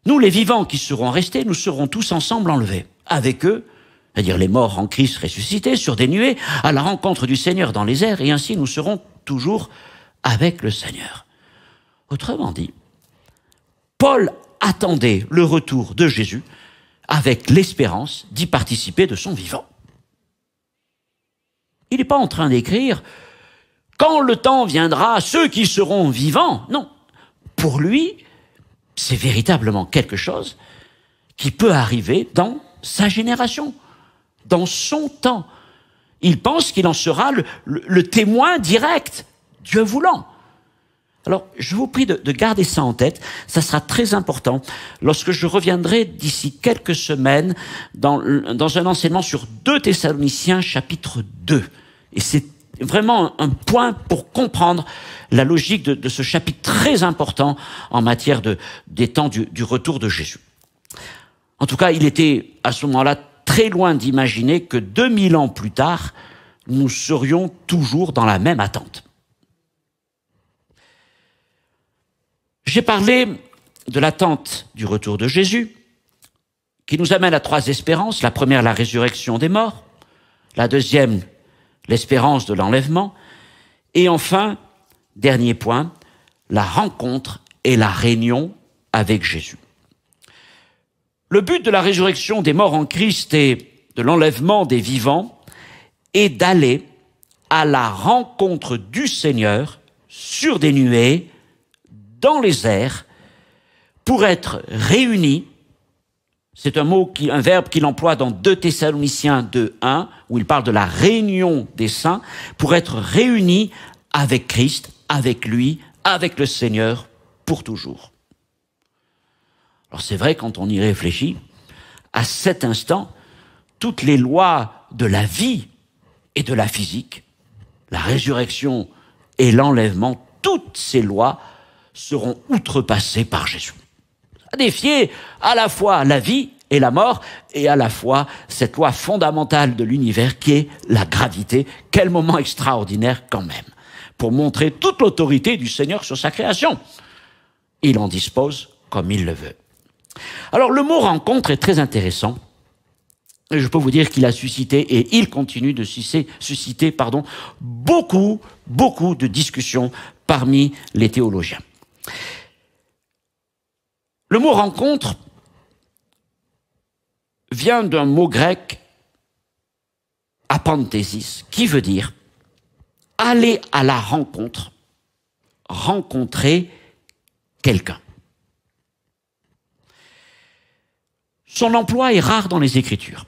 nous les vivants qui seront restés, nous serons tous ensemble enlevés avec eux, c'est-à-dire les morts en Christ ressuscités sur des nuées, à la rencontre du Seigneur dans les airs, et ainsi nous serons toujours avec le Seigneur. Autrement dit, Paul attendait le retour de Jésus avec l'espérance d'y participer de son vivant. Il n'est pas en train d'écrire « Quand le temps viendra, ceux qui seront vivants », non. Pour lui, c'est véritablement quelque chose qui peut arriver dans sa génération, dans son temps. Il pense qu'il en sera le témoin direct, Dieu voulant. Alors, je vous prie de garder ça en tête, ça sera très important lorsque je reviendrai d'ici quelques semaines dans un enseignement sur 2 Thessaloniciens chapitre 2. Et c'est vraiment un point pour comprendre la logique de ce chapitre très important en matière des temps du retour de Jésus. En tout cas, il était à ce moment-là très loin d'imaginer que 2000 ans plus tard, nous serions toujours dans la même attente. J'ai parlé de l'attente du retour de Jésus, qui nous amène à 3 espérances. La première, la résurrection des morts. La deuxième, l'espérance de l'enlèvement. Et enfin, dernier point, la rencontre et la réunion avec Jésus. Le but de la résurrection des morts en Christ et de l'enlèvement des vivants est d'aller à la rencontre du Seigneur sur des nuées, dans les airs, pour être réunis. C'est un verbe qu'il emploie dans 2 Thessaloniciens 2:1, où il parle de la réunion des saints, pour être réunis avec Christ, avec lui, avec le Seigneur, pour toujours. Alors c'est vrai, quand on y réfléchit, à cet instant, toutes les lois de la vie et de la physique, la résurrection et l'enlèvement, toutes ces lois seront outrepassées par Jésus. Ça défiait à la fois la vie et la mort, et à la fois cette loi fondamentale de l'univers qui est la gravité. Quel moment extraordinaire quand même, pour montrer toute l'autorité du Seigneur sur sa création. Il en dispose comme il le veut. Alors le mot rencontre est très intéressant, je peux vous dire qu'il a suscité, et il continue de susciter, beaucoup de discussions parmi les théologiens. Le mot rencontre vient d'un mot grec, apanthésis, qui veut dire aller à la rencontre, rencontrer quelqu'un. Son emploi est rare dans les Écritures.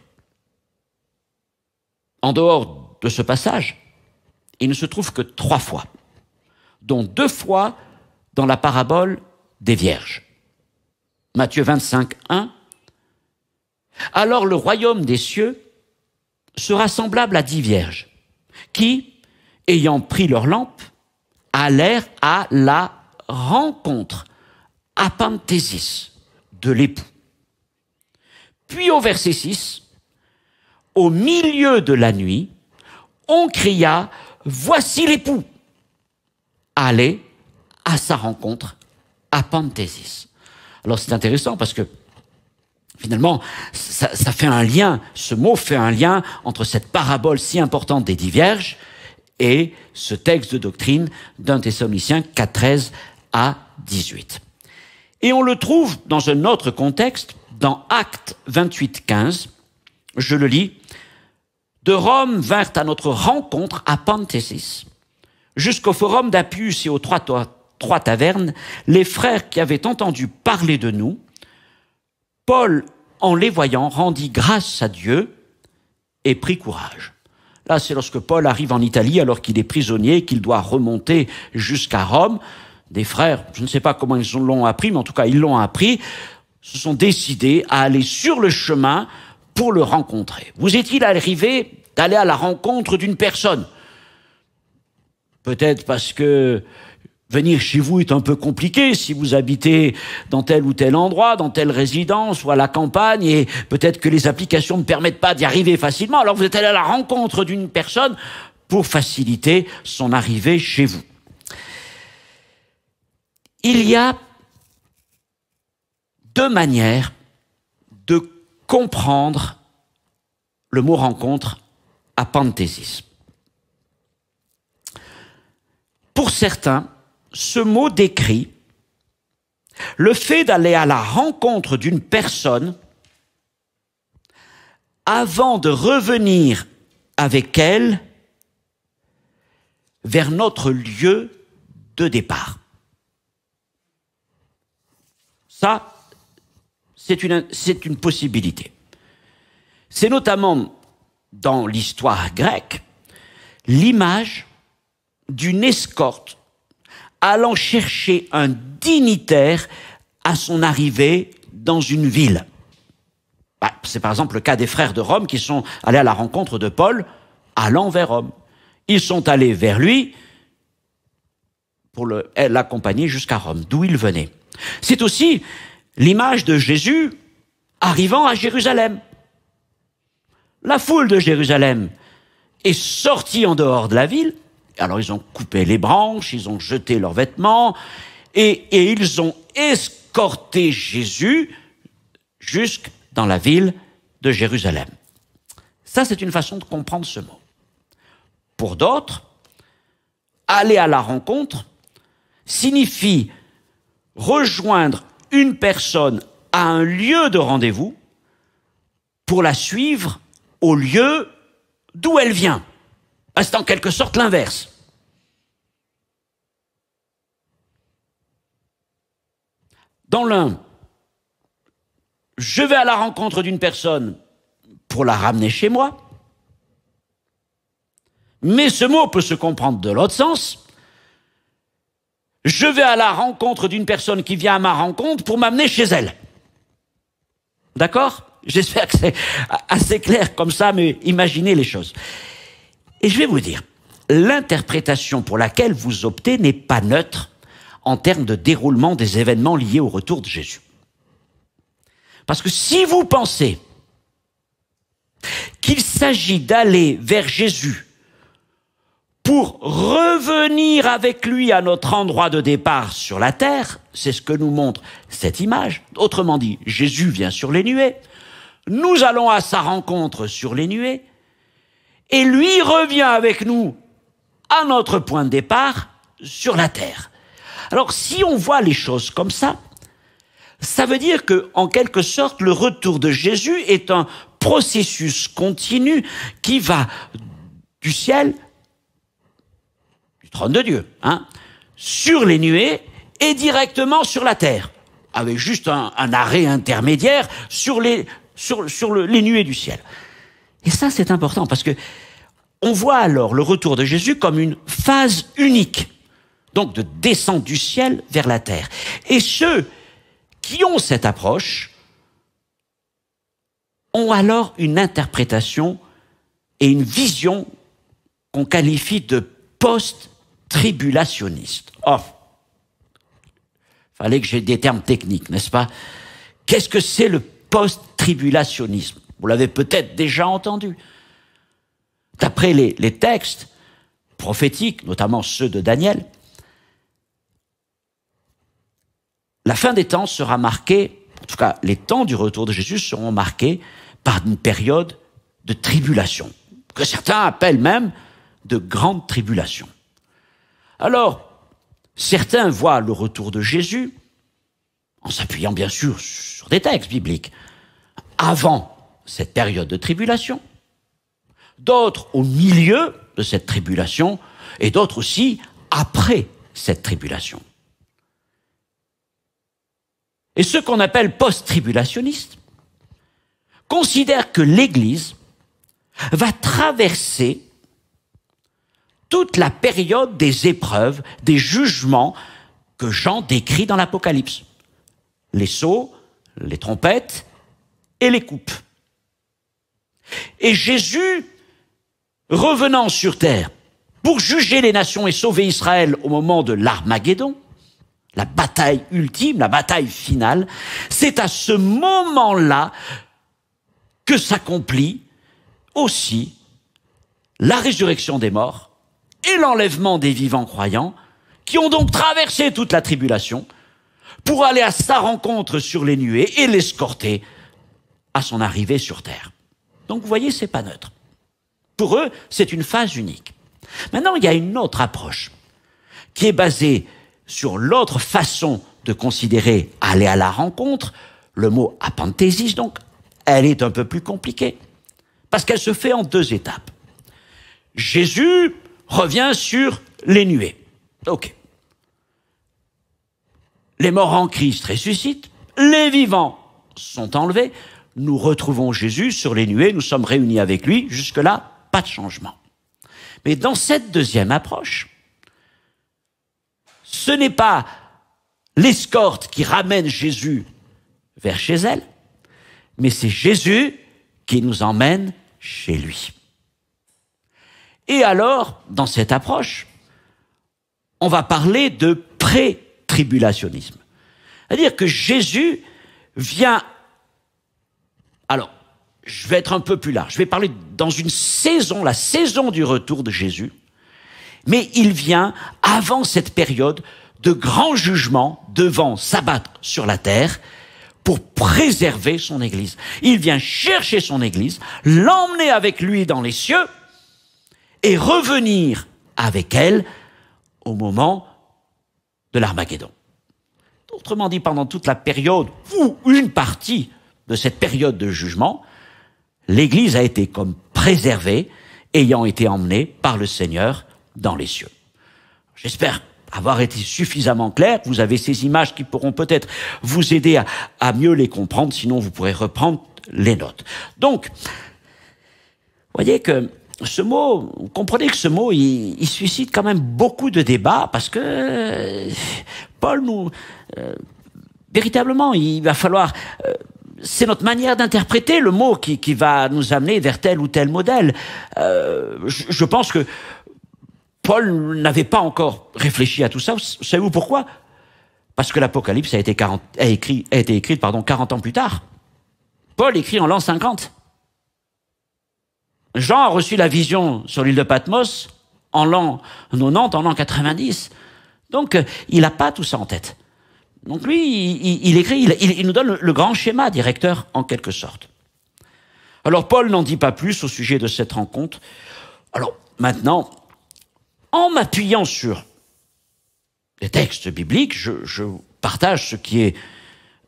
En dehors de ce passage, il ne se trouve que 3 fois, dont 2 fois dans la parabole des vierges. Matthieu 25, 1. Alors le royaume des cieux sera semblable à 10 vierges qui, ayant pris leur lampe, allèrent à la rencontre, apanthésis, de l'époux. Puis au verset 6, au milieu de la nuit, on cria « Voici l'époux !» Allez à sa rencontre, apanthésis. Alors c'est intéressant parce que finalement, ça fait un lien, ce mot fait un lien entre cette parabole si importante des 10 vierges et ce texte de doctrine d'un Thessaloniciens 4, 13 à 18. Et on le trouve dans un autre contexte, dans Actes 28, 15, je le lis, « De Rome vinrent à notre rencontre à Panthésis, jusqu'au forum d'Appius et aux 3 tavernes, les frères qui avaient entendu parler de nous. Paul, en les voyant, rendit grâce à Dieu et prit courage. » Là, c'est lorsque Paul arrive en Italie, alors qu'il est prisonnier, qu'il doit remonter jusqu'à Rome. Des frères, je ne sais pas comment ils l'ont appris, mais en tout cas, ils l'ont appris, se sont décidés à aller sur le chemin pour le rencontrer. Vous est-il arrivé d'aller à la rencontre d'une personne? Peut-être parce que venir chez vous est un peu compliqué si vous habitez dans tel ou tel endroit, dans telle résidence ou à la campagne, et peut-être que les applications ne permettent pas d'y arriver facilement. Alors vous êtes allé à la rencontre d'une personne pour faciliter son arrivée chez vous. Il y a 2 manières de comprendre le mot rencontre, apanthésis. Pour certains, ce mot décrit le fait d'aller à la rencontre d'une personne avant de revenir avec elle vers notre lieu de départ. Ça, c'est une possibilité. C'est notamment dans l'histoire grecque l'image d'une escorte allant chercher un dignitaire à son arrivée dans une ville. C'est par exemple le cas des frères de Rome qui sont allés à la rencontre de Paul, allant vers Rome. Ils sont allés vers lui pour l'accompagner jusqu'à Rome, d'où il venait. C'est aussi l'image de Jésus arrivant à Jérusalem. La foule de Jérusalem est sortie en dehors de la ville. Alors ils ont coupé les branches, ils ont jeté leurs vêtements et ils ont escorté Jésus jusque dans la ville de Jérusalem. Ça, c'est une façon de comprendre ce mot. Pour d'autres, aller à la rencontre signifie rejoindre une personne à un lieu de rendez-vous pour la suivre au lieu d'où elle vient. C'est en quelque sorte l'inverse. Dans l'un, je vais à la rencontre d'une personne pour la ramener chez moi, mais ce mot peut se comprendre de l'autre sens. Je vais à la rencontre d'une personne qui vient à ma rencontre pour m'amener chez elle. D'accord ? J'espère que c'est assez clair comme ça, mais imaginez les choses. Et je vais vous dire, l'interprétation pour laquelle vous optez n'est pas neutre en termes de déroulement des événements liés au retour de Jésus. Parce que si vous pensez qu'il s'agit d'aller vers Jésus pour revenir avec lui à notre endroit de départ sur la terre, c'est ce que nous montre cette image. Autrement dit, Jésus vient sur les nuées, nous allons à sa rencontre sur les nuées, et lui revient avec nous à notre point de départ sur la terre. Alors, si on voit les choses comme ça veut dire que, en quelque sorte, le retour de Jésus est un processus continu qui va du ciel, du trône de Dieu, sur les nuées et directement sur la terre, avec juste un arrêt intermédiaire sur les nuées du ciel. Et ça, c'est important parce que on voit alors le retour de Jésus comme une phase unique, donc de descente du ciel vers la terre. Et ceux qui ont cette approche ont alors une interprétation et une vision qu'on qualifie de post-tribulationniste. Oh, fallait que j'aie des termes techniques, n'est-ce pas? Qu'est-ce que c'est le post-tribulationnisme? Vous l'avez peut-être déjà entendu. D'après les textes prophétiques, notamment ceux de Daniel, la fin des temps sera marquée, en tout cas les temps du retour de Jésus seront marqués par une période de tribulation, que certains appellent même de grande tribulation. Alors, certains voient le retour de Jésus, en s'appuyant bien sûr sur des textes bibliques, avant cette période de tribulation, d'autres au milieu de cette tribulation, et d'autres aussi après cette tribulation. Et ceux qu'on appelle post-tribulationnistes considèrent que l'Église va traverser toute la période des épreuves, des jugements que Jean décrit dans l'Apocalypse. Les sceaux, les trompettes et les coupes. Et Jésus, revenant sur terre pour juger les nations et sauver Israël au moment de l'Armageddon, la bataille ultime, la bataille finale, c'est à ce moment-là que s'accomplit aussi la résurrection des morts et l'enlèvement des vivants croyants, qui ont donc traversé toute la tribulation pour aller à sa rencontre sur les nuées et l'escorter à son arrivée sur terre. Donc vous voyez, c'est pas neutre. Pour eux, c'est une phase unique. Maintenant, il y a une autre approche qui est basée sur l'autre façon de considérer aller à la rencontre, le mot apanthésis donc, elle est un peu plus compliquée, parce qu'elle se fait en deux étapes. Jésus revient sur les nuées. Ok. Les morts en Christ ressuscitent, les vivants sont enlevés, nous retrouvons Jésus sur les nuées, nous sommes réunis avec lui, jusque-là, pas de changement. Mais dans cette deuxième approche, ce n'est pas l'escorte qui ramène Jésus vers chez elle, mais c'est Jésus qui nous emmène chez lui. Et alors, dans cette approche, on va parler de pré-tribulationnisme. C'est-à-dire que Jésus vient... Alors, je vais être un peu plus large. Je vais parler dans une saison, la saison du retour de Jésus, mais il vient avant cette période de grand jugement devant s'abattre sur la terre pour préserver son Église. Il vient chercher son Église, l'emmener avec lui dans les cieux et revenir avec elle au moment de l'Armageddon. Autrement dit, pendant toute la période ou une partie de cette période de jugement, l'Église a été comme préservée, ayant été emmenée par le Seigneur dans les cieux. J'espère avoir été suffisamment clair. Vous avez ces images qui pourront peut-être vous aider à mieux les comprendre, sinon vous pourrez reprendre les notes. Donc, vous voyez que ce mot, vous comprenez que ce mot, il suscite quand même beaucoup de débats, parce que Paul nous... véritablement, il va falloir... c'est notre manière d'interpréter le mot qui va nous amener vers tel ou tel modèle. Je pense que Paul n'avait pas encore réfléchi à tout ça. Savez-vous pourquoi? Parce que l'Apocalypse a été écrite 40 ans plus tard. Paul écrit en l'an 50. Jean a reçu la vision sur l'île de Patmos en l'an 90, en l'an 90. Donc, il n'a pas tout ça en tête. Donc lui, il écrit, il nous donne le grand schéma directeur en quelque sorte. Alors Paul n'en dit pas plus au sujet de cette rencontre. Alors maintenant, en m'appuyant sur les textes bibliques, je partage ce qui est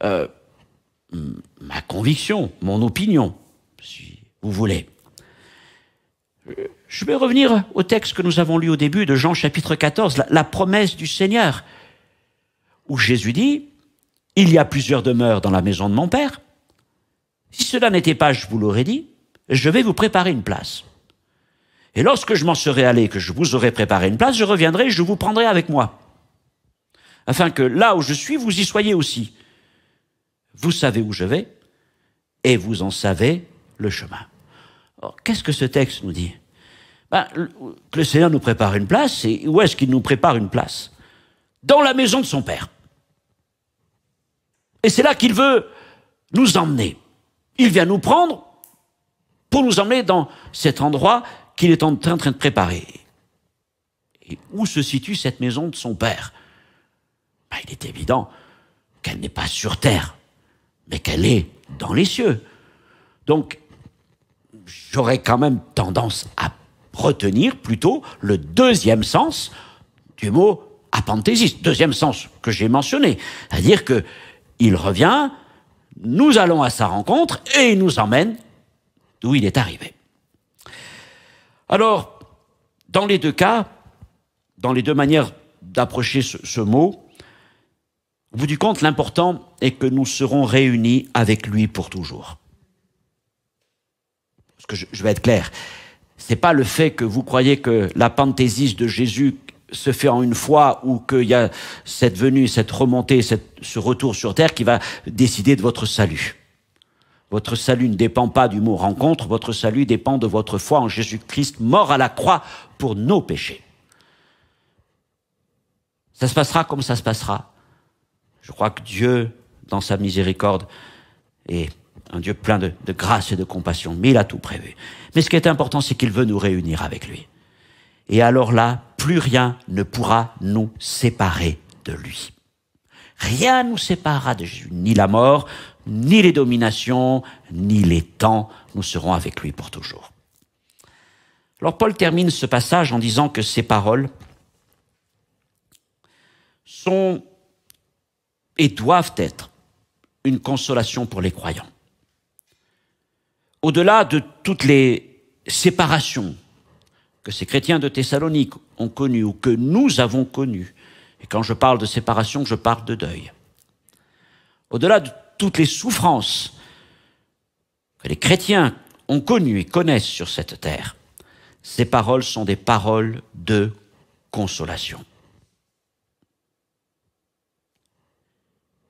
ma conviction, mon opinion, si vous voulez. Je vais revenir au texte que nous avons lu au début de Jean chapitre 14, la promesse du Seigneur, où Jésus dit, « Il y a plusieurs demeures dans la maison de mon Père. Si cela n'était pas, je vous l'aurais dit, je vais vous préparer une place. Et lorsque je m'en serai allé, que je vous aurai préparé une place, je reviendrai et je vous prendrai avec moi, afin que là où je suis, vous y soyez aussi. Vous savez où je vais, et vous en savez le chemin. » Alors, qu'est-ce que ce texte nous dit? Que le Seigneur nous prépare une place, et où est-ce qu'il nous prépare une place? Dans la maison de son Père. Et c'est là qu'il veut nous emmener. Il vient nous prendre pour nous emmener dans cet endroit qu'il est en train de préparer. Et où se situe cette maison de son Père? Il est évident qu'elle n'est pas sur terre, mais qu'elle est dans les cieux. Donc, j'aurais quand même tendance à retenir plutôt le deuxième sens du mot apanthésis, deuxième sens que j'ai mentionné, c'est-à-dire que il revient, nous allons à sa rencontre et il nous emmène d'où il est arrivé. Alors, dans les deux cas, dans les deux manières d'approcher ce mot, au bout du compte, l'important est que nous serons réunis avec lui pour toujours. Parce que je vais être clair, c'est pas le fait que vous croyez que la panthésis de Jésus se fait en une fois ou qu'il y a cette venue, cette remontée, ce retour sur terre qui va décider de votre salut. Votre salut ne dépend pas du mot rencontre, votre salut dépend de votre foi en Jésus-Christ, mort à la croix pour nos péchés. Ça se passera comme ça se passera. Je crois que Dieu, dans sa miséricorde, est un Dieu plein de grâce et de compassion, mais il a tout prévu. Mais ce qui est important, c'est qu'il veut nous réunir avec lui. Et alors là, plus rien ne pourra nous séparer de lui. Rien ne nous séparera de Jésus, ni la mort, ni les dominations, ni les temps. Nous serons avec lui pour toujours. Alors Paul termine ce passage en disant que ces paroles sont et doivent être une consolation pour les croyants. Au-delà de toutes les séparations que ces chrétiens de Thessalonique ont connues ou que nous avons connues, et quand je parle de séparation, je parle de deuil. Au-delà de toutes les souffrances que les chrétiens ont connues et connaissent sur cette terre, ces paroles sont des paroles de consolation.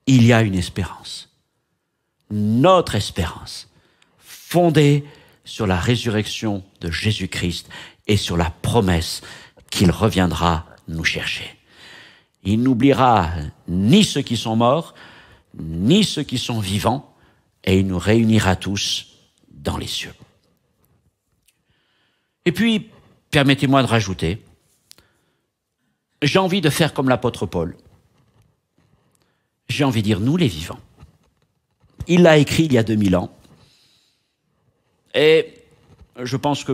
Il y a une espérance, notre espérance, fondée sur la résurrection de Jésus-Christ et sur la promesse qu'il reviendra nous chercher. Il n'oubliera ni ceux qui sont morts, ni ceux qui sont vivants, et il nous réunira tous dans les cieux. Et puis, permettez-moi de rajouter, j'ai envie de faire comme l'apôtre Paul. J'ai envie de dire, nous les vivants. Il l'a écrit il y a 2000 ans. Et je pense que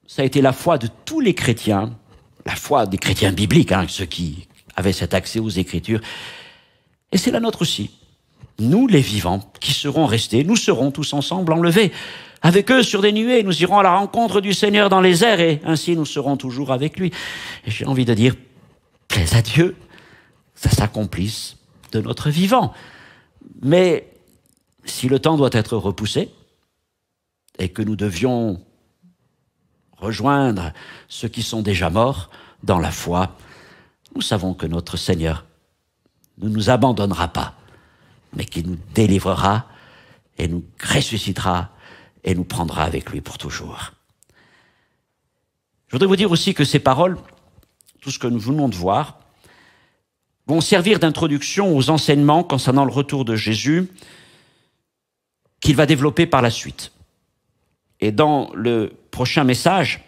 ça a été la foi de tous les chrétiens, la foi des chrétiens bibliques, ceux qui avaient cet accès aux Écritures. Et c'est la nôtre aussi. Nous les vivants qui serons restés, nous serons tous ensemble enlevés. Avec eux sur des nuées, nous irons à la rencontre du Seigneur dans les airs et ainsi nous serons toujours avec lui. Et j'ai envie de dire, plaise à Dieu, ça s'accomplisse de notre vivant. Mais si le temps doit être repoussé et que nous devions rejoindre ceux qui sont déjà morts dans la foi, nous savons que notre Seigneur ne nous abandonnera pas, mais qu'il nous délivrera et nous ressuscitera et nous prendra avec lui pour toujours. Je voudrais vous dire aussi que ces paroles, tout ce que nous venons de voir, vont servir d'introduction aux enseignements concernant le retour de Jésus qu'il va développer par la suite. Et dans le prochain message,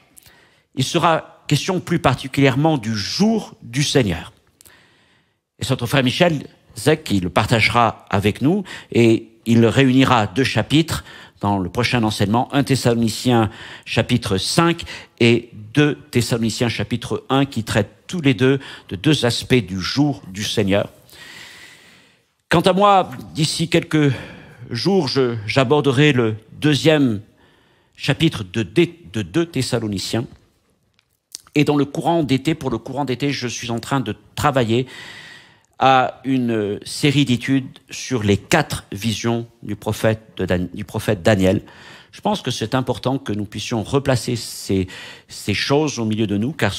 il sera question plus particulièrement du jour du Seigneur. Et c'est notre frère Michel Zek qui le partagera avec nous et il réunira 2 chapitres dans le prochain enseignement, 1 Thessaloniciens chapitre 5 et 2 Thessaloniciens chapitre 1 qui traitent tous les deux de deux aspects du jour du Seigneur. Quant à moi, d'ici quelques jours, j'aborderai le deuxième chapitre de 2 Thessaloniciens. Et dans le courant d'été, pour le courant d'été, je suis en train de travailler à une série d'études sur les 4 visions du prophète Daniel. Je pense que c'est important que nous puissions replacer ces choses au milieu de nous, car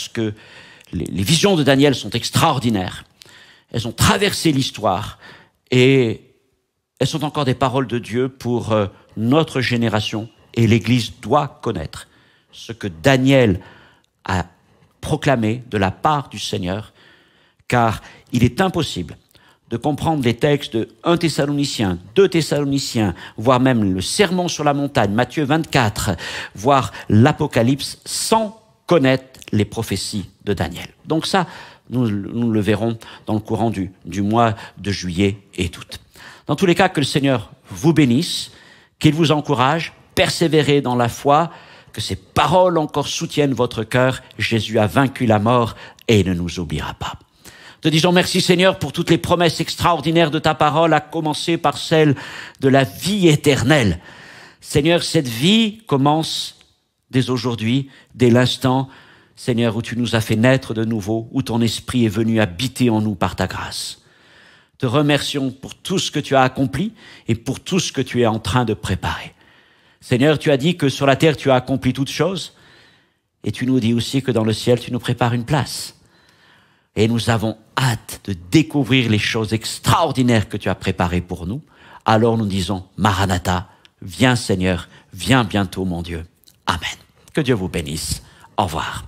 les visions de Daniel sont extraordinaires. Elles ont traversé l'histoire et elles sont encore des paroles de Dieu pour notre génération. Et l'Église doit connaître ce que Daniel a proclamé de la part du Seigneur, car il est impossible de comprendre les textes de 1 Thessaloniciens, 2 Thessaloniciens, voire même le Sermon sur la montagne, Matthieu 24, voire l'Apocalypse, sans connaître les prophéties de Daniel. Donc ça, nous le verrons dans le courant du mois de juillet et d'août. Dans tous les cas, que le Seigneur vous bénisse, qu'il vous encourage, persévérez dans la foi, que ces paroles encore soutiennent votre cœur. Jésus a vaincu la mort et il ne nous oubliera pas. Te disons merci Seigneur pour toutes les promesses extraordinaires de ta parole, à commencer par celle de la vie éternelle. Seigneur, cette vie commence dès aujourd'hui, dès l'instant, Seigneur, où tu nous as fait naître de nouveau, où ton esprit est venu habiter en nous par ta grâce. Te remercions pour tout ce que tu as accompli et pour tout ce que tu es en train de préparer. Seigneur, tu as dit que sur la terre, tu as accompli toutes choses et tu nous dis aussi que dans le ciel, tu nous prépares une place. Et nous avons hâte de découvrir les choses extraordinaires que tu as préparées pour nous. Alors nous disons, Maranatha, viens Seigneur, viens bientôt mon Dieu. Amen. Que Dieu vous bénisse. Au revoir.